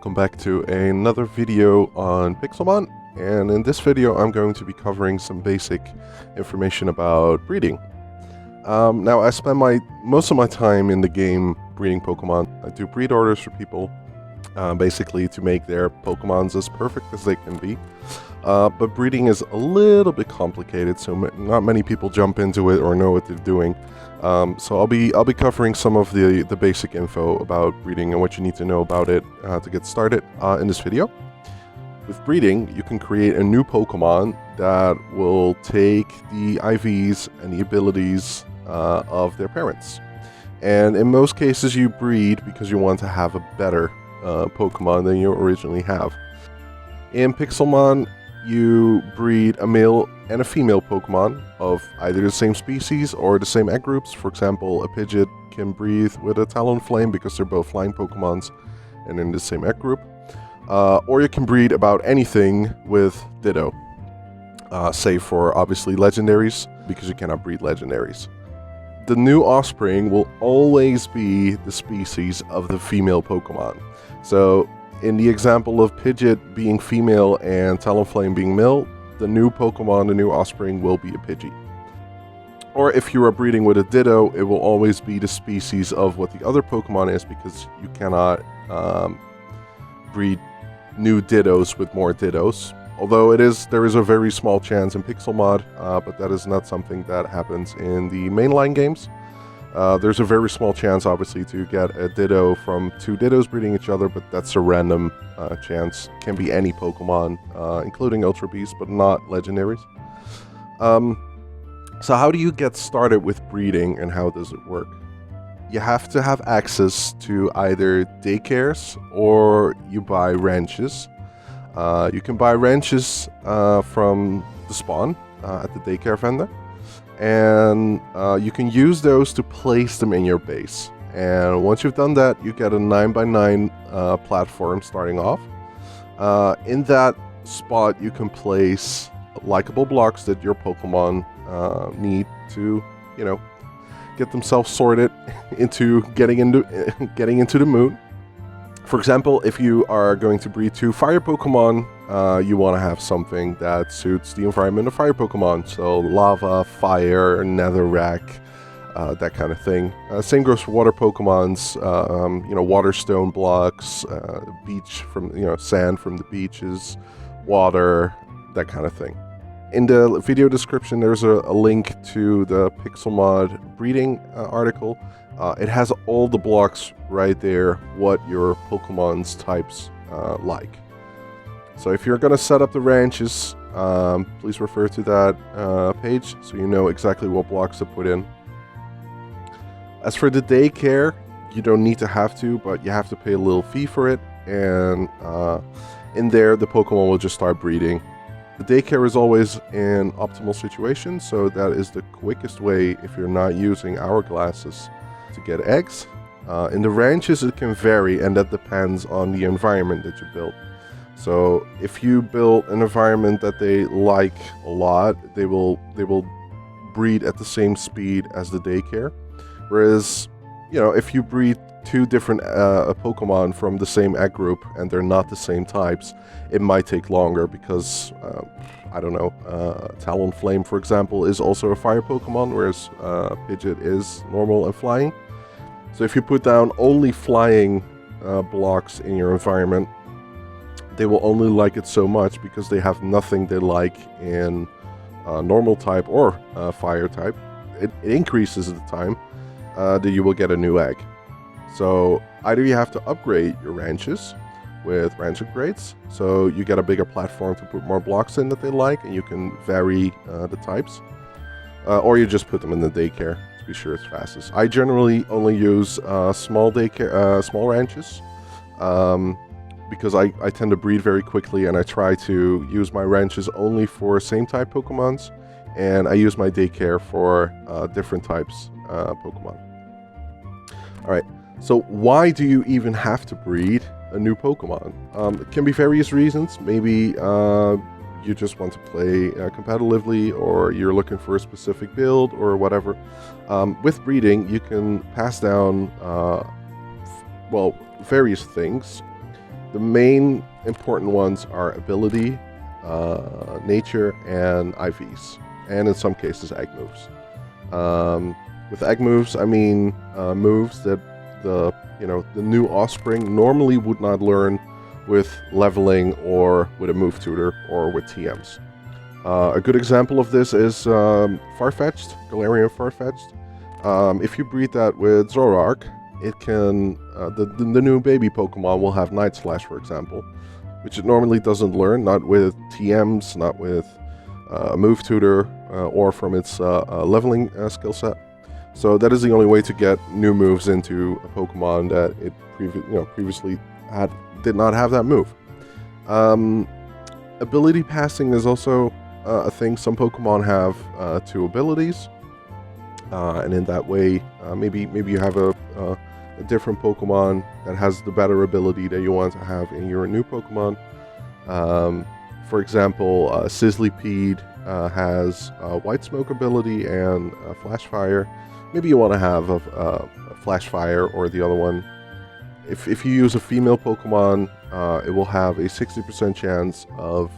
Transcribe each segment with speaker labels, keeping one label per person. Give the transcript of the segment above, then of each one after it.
Speaker 1: welcome back to another video on Pixelmod, and in this video I'm going to be covering some basic information about breeding. Now I spend most of my time in the game breeding Pokemon. I do breed orders for people, basically to make their Pokemons as perfect as they can be. But breeding is a little bit complicated, so not many people jump into it or know what they're doing. So I'll be covering some of the basic info about breeding and what you need to know about it to get started in this video. With breeding, you can create a new Pokemon that will take the IVs and the abilities of their parents. And in most cases you breed because you want to have a better Pokemon than you originally have. In Pixelmod, you breed a male and a female Pokemon of either the same species or the same egg groups. For example, a Pidgeot can breed with a Talonflame because they're both flying Pokemons and in the same egg group. Or you can breed about anything with Ditto, save for obviously legendaries, because you cannot breed legendaries. The new offspring will always be the species of the female Pokemon. So in the example of Pidgeot being female and Talonflame being male, the new Pokemon, the new offspring, will be a Pidgey. Or if you are breeding with a Ditto, it will always be the species of what the other Pokemon is, because you cannot breed new Dittos with more Dittos. Although there is a very small chance in Pixelmod, but that is not something that happens in the mainline games. There's a very small chance, obviously, to get a Ditto from two Dittos breeding each other, but that's a random chance. Can be any Pokemon, including Ultra Beasts, but not legendaries. So how do you get started with breeding, and how does it work? You have to have access to either daycares or you buy ranches. You can buy ranches from the spawn at the daycare vendor. And you can use those to place them in your base. And once you've done that, you get a 9x9 platform starting off. In that spot, you can place likable blocks that your Pokemon need to, get themselves sorted into getting into the mood. For example, if you are going to breed two fire Pokemon, you want to have something that suits the environment of fire Pokemon. So lava, fire, netherrack, that kind of thing. Same goes for water Pokemons, water stone blocks, beach from, sand from the beaches, water, that kind of thing. In the video description, there's a link to the Pixelmod breeding article. It has all the blocks right there, what your Pokemon's types like. So if you're going to set up the ranches, please refer to that page so you know exactly what blocks to put in. As for the daycare, you don't need to have to, but you have to pay a little fee for it. And in there, the Pokemon will just start breeding. The daycare is always an optimal situation, so that is the quickest way if you're not using hourglasses to get eggs. In the ranches it can vary, and that depends on the environment that you build. So if you build an environment that they like a lot, they will breed at the same speed as the daycare. Whereas, if you breed two different Pokemon from the same egg group and they're not the same types, it might take longer because, Talonflame, for example, is also a fire Pokemon, whereas Pidgeot is normal and flying. So if you put down only flying blocks in your environment, they will only like it so much because they have nothing they like in normal type or fire type. It increases the time that you will get a new egg. So either you have to upgrade your ranches with ranch upgrades, so you get a bigger platform to put more blocks in that they like, and you can vary the types, or you just put them in the daycare to be sure it's fastest. I generally only use small ranches, because I tend to breed very quickly, and I try to use my ranches only for same type Pokemons, and I use my daycare for different types Pokemon. Alright, so why do you even have to breed a new Pokemon? It can be various reasons. Maybe you just want to play competitively, or you're looking for a specific build, or whatever. With breeding, you can pass down various things. The main important ones are ability, nature, and IVs, and in some cases egg moves. With egg moves, I mean moves that the new offspring normally would not learn with leveling or with a move tutor or with TMs. A good example of this is Farfetch'd, Galarian Farfetch'd. If you breed that with Zoroark, it can the new baby Pokemon will have Night Slash, for example, which it normally doesn't learn, not with TMs, not with a move tutor, or from its leveling skill set. So that is the only way to get new moves into a Pokemon that it previously did not have that move. Ability passing is also a thing. Some Pokemon have 2 abilities, and in that way, maybe you have a different Pokemon that has the better ability that you want to have in your new Pokemon. For example, Sizzlipede has White Smoke ability and Flash Fire. Maybe you want to have a Flash Fire or the other one. If you use a female Pokemon, it will have a 60% chance of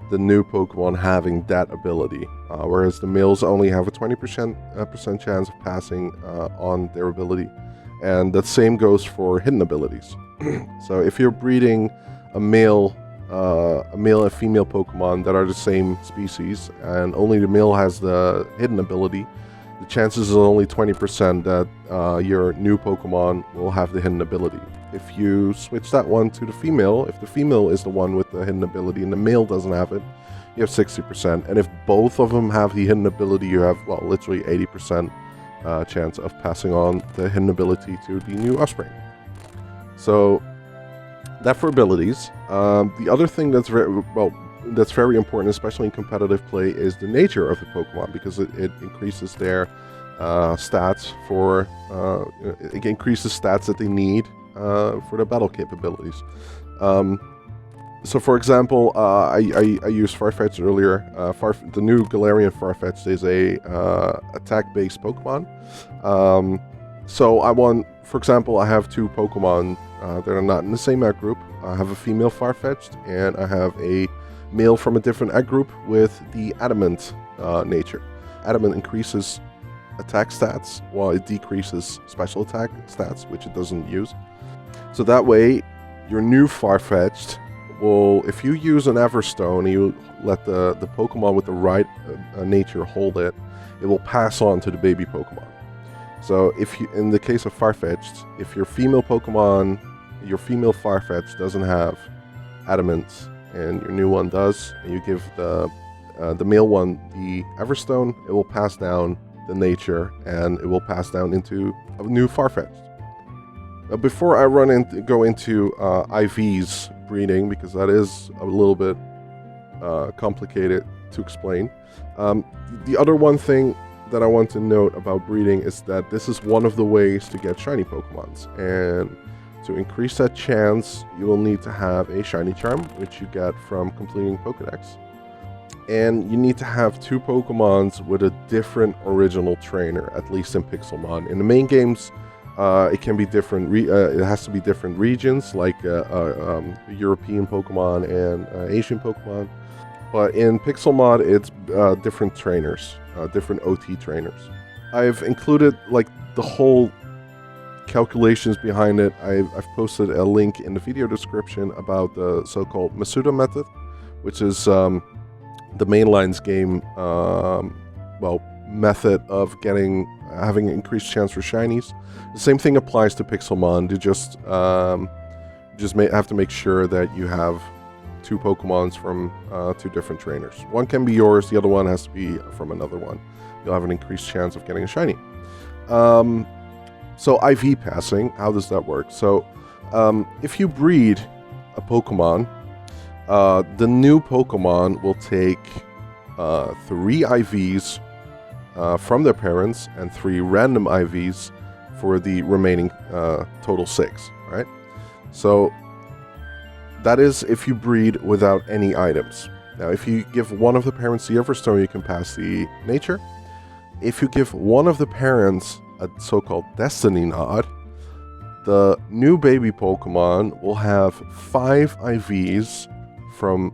Speaker 1: the new Pokemon having that ability, whereas the males only have a 20% chance of passing on their ability. And the same goes for hidden abilities. So if you're breeding a male and female Pokemon that are the same species, and only the male has the hidden ability, the chances are only 20% that your new Pokemon will have the hidden ability. If you switch that one to the female, if the female is the one with the hidden ability and the male doesn't have it, you have 60%. And if both of them have the hidden ability, you have, well, literally 80% chance of passing on the hidden ability to the new offspring. So that for abilities. The other thing that's very important, especially in competitive play, is the nature of the Pokemon, because it increases their stats for it increases stats that they need for their battle capabilities. So, for example, I used Farfetch'd earlier. The new Galarian Farfetch'd is a attack-based Pokemon. So for example, I have 2 Pokemon that are not in the same egg group. I have a female Farfetch'd, and I have a male from a different egg group with the Adamant nature. Adamant increases attack stats, while it decreases special attack stats, which it doesn't use. So that way, your new Farfetch'd will, if you use an Everstone and you let the Pokemon with the right nature hold it, it will pass on to the baby Pokemon. So in the case of Farfetch'd, if your female Pokemon, your female Farfetch'd doesn't have Adamant, and your new one does, and you give the male one the Everstone, it will pass down the nature, and it will pass down into a new Farfetch'd. Before I go into IVs breeding, because that is a little bit complicated to explain, the other one thing that I want to note about breeding is that this is one of the ways to get shiny Pokemons, and to increase that chance, you will need to have a shiny charm, which you get from completing Pokedex. And you need to have 2 Pokemons with a different original trainer, at least in Pixelmod. In the main games, it can be different. It has to be different regions, like European Pokemon and Asian Pokemon. But in Pixelmod, it's different trainers, different OT trainers. I've included like the whole calculations behind it. I've posted a link in the video description about the so-called Masuda method, which is the mainlines game method of having an increased chance for shinies. The same thing applies to Pixelmon. You just have to make sure that you have 2 Pokemons from 2 different trainers. One can be yours, the other one has to be from another one. You'll have an increased chance of getting a shiny. So IV passing, how does that work? So if you breed a Pokemon, the new Pokemon will take 3 IVs from their parents and 3 random IVs for the remaining total 6, right? So that is if you breed without any items. Now, if you give one of the parents the Everstone, you can pass the nature. If you give one of the parents a so-called Destiny Nod, The new baby Pokemon will have 5 IVs from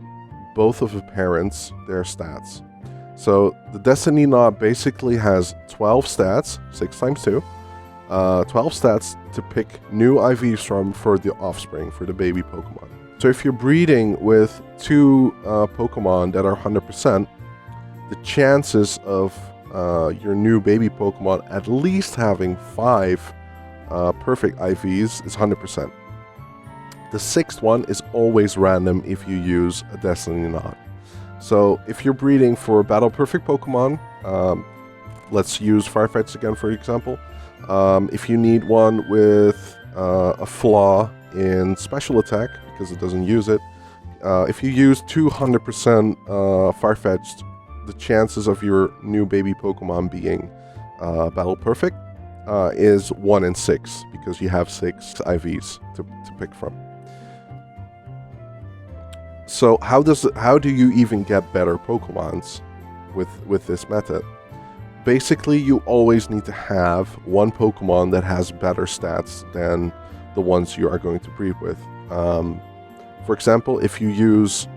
Speaker 1: both of the parents, their stats. So the Destiny Knot basically has 12 stats, 6 times 2, 12 stats to pick new IVs from for the offspring, for the baby Pokemon. So if you're breeding with 2 Pokemon that are 100%, the chances of your new baby Pokemon at least having 5 perfect IVs is 100%. The 6th one is always random if you use a Destiny Knot. So if you're breeding for Battle Perfect Pokemon, let's use Farfetch'd again for example. If you need one with a flaw in special attack, because it doesn't use it, if you use 200% Farfetch'd, the chances of your new baby Pokemon being Battle Perfect is 1 in 6, because you have 6 IVs to pick from. So how do you even get better Pokemons with this method? Basically, you always need to have one Pokemon that has better stats than the ones you are going to breed with. For example, if you use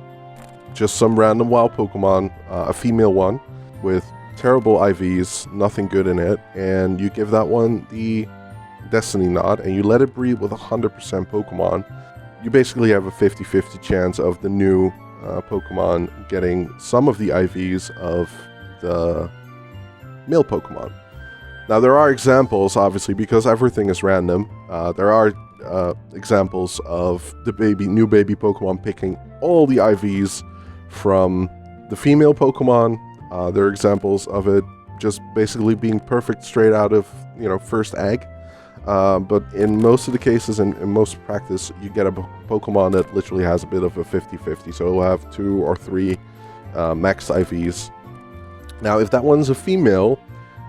Speaker 1: just some random wild Pokemon, a female one with terrible IVs, nothing good in it, and you give that one the Destiny Knot and you let it breed with 100% Pokemon, you basically have a 50-50 chance of the new Pokemon getting some of the IVs of the male Pokemon. Now there are examples, obviously, because everything is random. There are examples of the new baby Pokemon picking all the IVs from the female Pokemon. There are examples of it just basically being perfect straight out of, first egg. But in most of the cases, and in most practice, you get a Pokemon that literally has a bit of a 50-50. So it'll have 2 or 3 max IVs. Now, if that one's a female,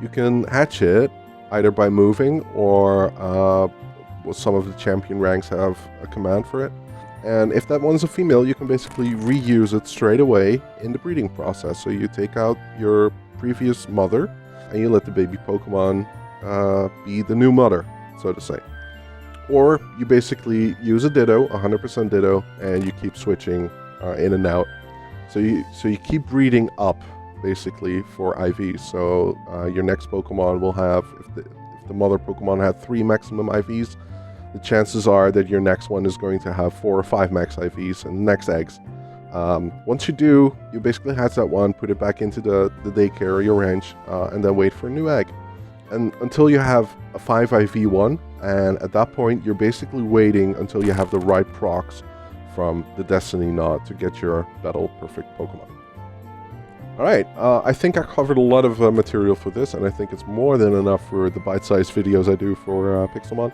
Speaker 1: you can hatch it either by moving or some of the champion ranks have a command for it. And if that one's a female, you can basically reuse it straight away in the breeding process. So you take out your previous mother and you let the baby Pokemon be the new mother, so to say. Or you basically use a Ditto, 100% Ditto, and you keep switching in and out. So you keep breeding up, basically, for IVs. So your next Pokemon will have, if the mother Pokemon had 3 maximum IVs, the chances are that your next one is going to have 4 or 5 max IVs and next eggs. Once you do, you basically hatch that one, put it back into the daycare or your ranch, and then wait for a new egg. And until you have a 5 IV one, and at that point you're basically waiting until you have the right procs from the Destiny Knot to get your Battle Perfect Pokemon. Alright, I think I covered a lot of material for this, and I think it's more than enough for the bite-sized videos I do for Pixelmod.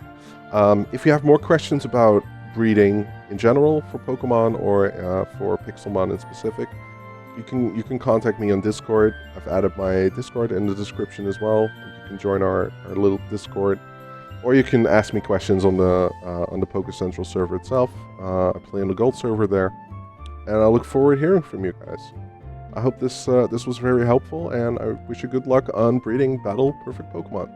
Speaker 1: If you have more questions about breeding in general for Pokemon or for Pixelmon in specific, you can contact me on Discord. I've added my Discord in the description as well. You can join our little Discord, or you can ask me questions on the Poké Central server itself. I play on the Gold server there, and I look forward to hearing from you guys. I hope this was very helpful, and I wish you good luck on breeding Battle Perfect Pokemon.